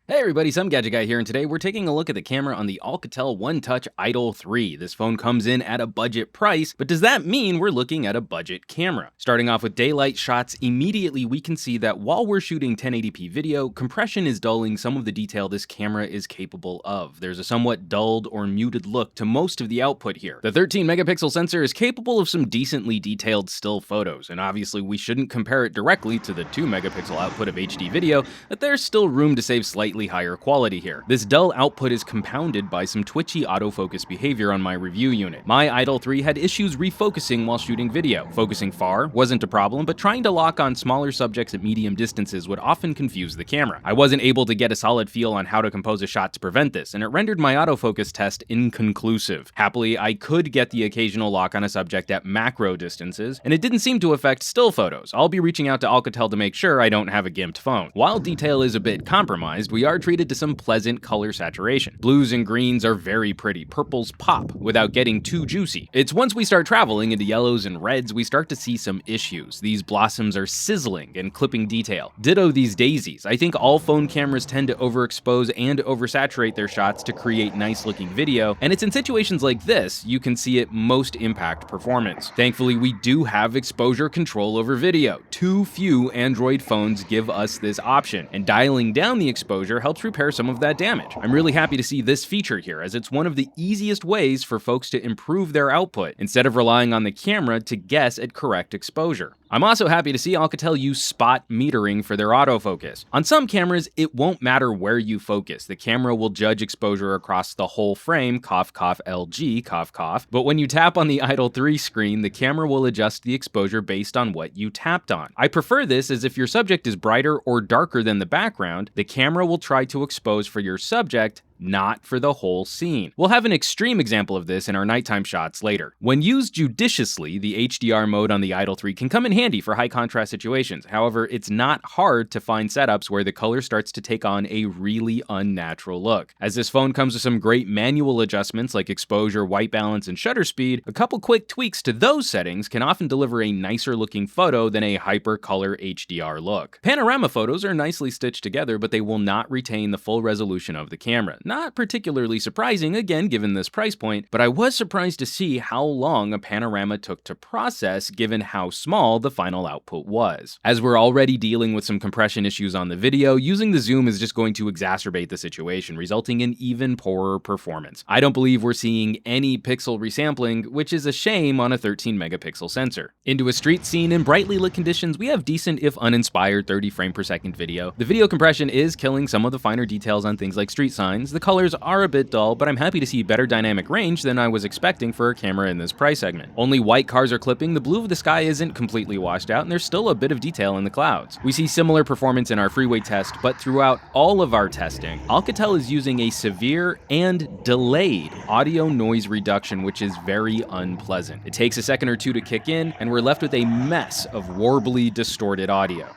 Hey everybody, Some Gadget Guy here, and today we're taking a look at the camera on the Alcatel One Touch Idol 3. This phone comes in at a budget price, but does that mean we're looking at a budget camera? Starting off with daylight shots, immediately we can see that while we're shooting 1080p video, compression is dulling some of the detail this camera is capable of. There's a somewhat dulled or muted look to most of the output here. The 13 megapixel sensor is capable of some decently detailed still photos, and obviously we shouldn't compare it directly to the 2 megapixel output of HD video, but there's still room to save slightly higher quality here. This dull output is compounded by some twitchy autofocus behavior on my review unit. My Idol 3 had issues refocusing while shooting video. Focusing far wasn't a problem, but trying to lock on smaller subjects at medium distances would often confuse the camera. I wasn't able to get a solid feel on how to compose a shot to prevent this, and it rendered my autofocus test inconclusive. Happily, I could get the occasional lock on a subject at macro distances, and it didn't seem to affect still photos. I'll be reaching out to Alcatel to make sure I don't have a gimped phone. While detail is a bit compromised, we are treated to some pleasant color saturation. Blues and greens are very pretty, purples pop without getting too juicy. It's once we start traveling into yellows and reds we start to see some issues. These blossoms are sizzling and clipping detail. Ditto these daisies. I think all phone cameras tend to overexpose and oversaturate their shots to create nice looking video, and it's in situations like this you can see it most impact performance. Thankfully we do have exposure control over video. Too few Android phones give us this option, and dialing down the exposure helps repair some of that damage. I'm really happy to see this feature here, as it's one of the easiest ways for folks to improve their output, instead of relying on the camera to guess at correct exposure. I'm also happy to see Alcatel use spot metering for their autofocus. On some cameras, it won't matter where you focus. The camera will judge exposure across the whole frame, cough cough LG, cough cough, but when you tap on the Idol 3 screen, the camera will adjust the exposure based on what you tapped on. I prefer this, as if your subject is brighter or darker than the background, the camera will try to expose for your subject, not for the whole scene. We'll have an extreme example of this in our nighttime shots later. When used judiciously, the HDR mode on the Idol 3 can come in handy for high contrast situations. However, it's not hard to find setups where the color starts to take on a really unnatural look. As this phone comes with some great manual adjustments like exposure, white balance, and shutter speed, a couple quick tweaks to those settings can often deliver a nicer looking photo than a hyper-color HDR look. Panorama photos are nicely stitched together, but they will not retain the full resolution of the camera. Not particularly surprising, again, given this price point, but I was surprised to see how long a panorama took to process given how small the final output was. As we're already dealing with some compression issues on the video, using the zoom is just going to exacerbate the situation, resulting in even poorer performance. I don't believe we're seeing any pixel resampling, which is a shame on a 13 megapixel sensor. Into a street scene in brightly lit conditions, we have decent if uninspired 30 frame per second video. The video compression is killing some of the finer details on things like street signs. The colors are a bit dull, but I'm happy to see better dynamic range than I was expecting for a camera in this price segment. Only white cars are clipping, the blue of the sky isn't completely washed out, and there's still a bit of detail in the clouds. We see similar performance in our freeway test, but throughout all of our testing, Alcatel is using a severe and delayed audio noise reduction, which is very unpleasant. It takes a second or two to kick in, and we're left with a mess of warbly, distorted audio.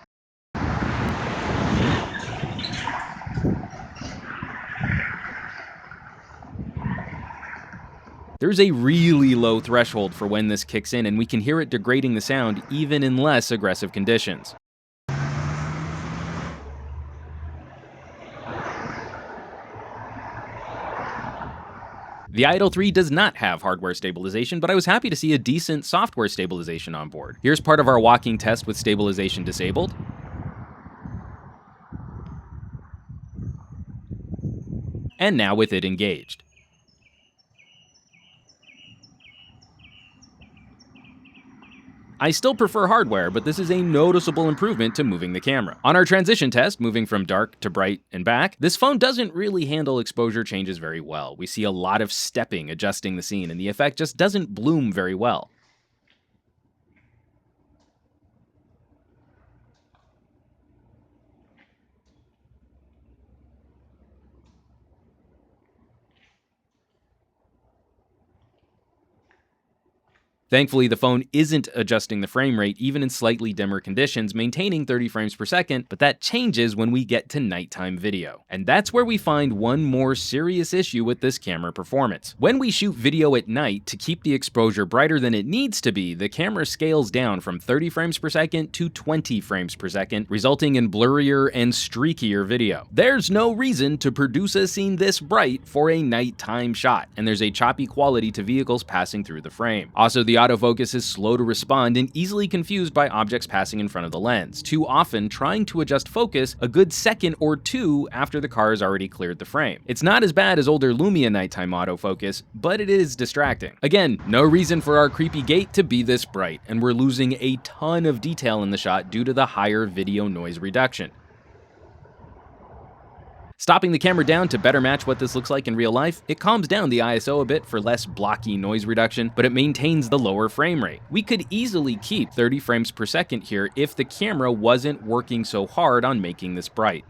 There's a really low threshold for when this kicks in, and we can hear it degrading the sound even in less aggressive conditions. The Idol 3 does not have hardware stabilization, but I was happy to see a decent software stabilization on board. Here's part of our walking test with stabilization disabled. And now with it engaged. I still prefer hardware, but this is a noticeable improvement to moving the camera. On our transition test, moving from dark to bright and back, this phone doesn't really handle exposure changes very well. We see a lot of stepping adjusting the scene, and the effect just doesn't bloom very well. Thankfully, the phone isn't adjusting the frame rate even in slightly dimmer conditions, maintaining 30 frames per second, but that changes when we get to nighttime video. And that's where we find one more serious issue with this camera performance. When we shoot video at night, to keep the exposure brighter than it needs to be, the camera scales down from 30 frames per second to 20 frames per second, resulting in blurrier and streakier video. There's no reason to produce a scene this bright for a nighttime shot, and there's a choppy quality to vehicles passing through the frame. Also, the autofocus is slow to respond and easily confused by objects passing in front of the lens, too often trying to adjust focus a good second or two after the car has already cleared the frame. It's not as bad as older Lumia nighttime autofocus, but it is distracting. Again, no reason for our creepy gate to be this bright, and we're losing a ton of detail in the shot due to the higher video noise reduction. Stopping the camera down to better match what this looks like in real life, it calms down the ISO a bit for less blocky noise reduction, but it maintains the lower frame rate. We could easily keep 30 frames per second here if the camera wasn't working so hard on making this bright.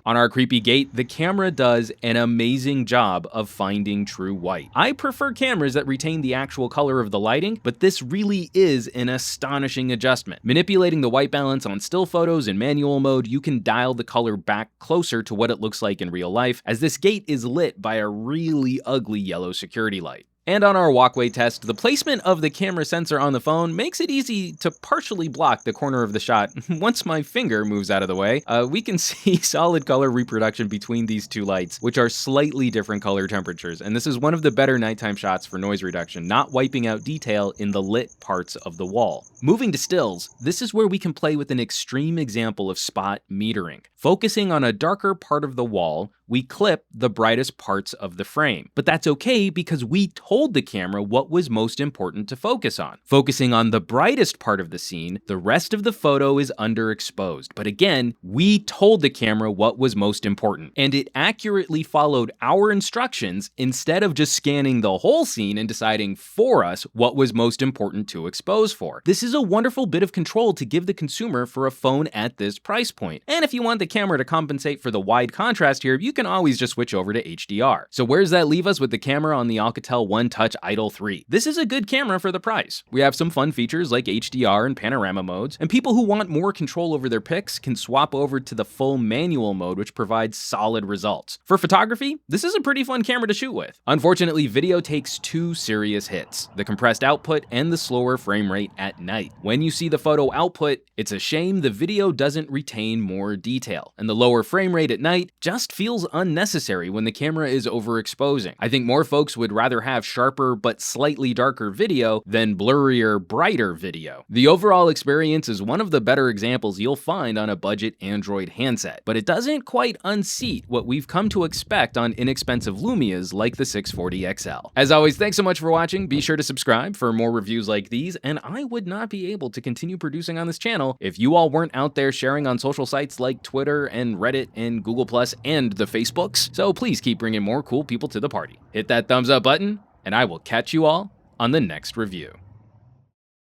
On our creepy gate, the camera does an amazing job of finding true white. I prefer cameras that retain the actual color of the lighting, but this really is an astonishing adjustment. Manipulating the white balance on still photos in manual mode, you can dial the color back closer to what it looks like in real life, as this gate is lit by a really ugly yellow security light. And on our walkway test, the placement of the camera sensor on the phone makes it easy to partially block the corner of the shot. Once my finger moves out of the way, we can see solid color reproduction between these two lights, which are slightly different color temperatures. And this is one of the better nighttime shots for noise reduction, not wiping out detail in the lit parts of the wall. Moving to stills, this is where we can play with an extreme example of spot metering. Focusing on a darker part of the wall, we clip the brightest parts of the frame. But that's okay because we told the camera what was most important to focus on. Focusing on the brightest part of the scene, the rest of the photo is underexposed. But again, we told the camera what was most important, and it accurately followed our instructions instead of just scanning the whole scene and deciding for us what was most important to expose for. This is a wonderful bit of control to give the consumer for a phone at this price point. And if you want the camera to compensate for the wide contrast here, you can always just switch over to HDR. So where does that leave us with the camera on the Alcatel One Touch Idol 3? This is a good camera for the price. We have some fun features like HDR and Panorama modes, and people who want more control over their pics can swap over to the full manual mode, which provides solid results. For photography, this is a pretty fun camera to shoot with. Unfortunately, video takes two serious hits: the compressed output and the slower frame rate at night. When you see the photo output, it's a shame the video doesn't retain more detail, and the lower frame rate at night just feels unnecessary when the camera is overexposing. I think more folks would rather have sharper but slightly darker video than blurrier, brighter video. The overall experience is one of the better examples you'll find on a budget Android handset, but it doesn't quite unseat what we've come to expect on inexpensive Lumias like the 640 XL. As always, thanks so much for watching. Be sure to subscribe for more reviews like these, and I would not be able to continue producing on this channel if you all weren't out there sharing on social sites like Twitter and Reddit and Google Plus and the Facebooks, so please keep bringing more cool people to the party. Hit that thumbs up button, and I will catch you all on the next review.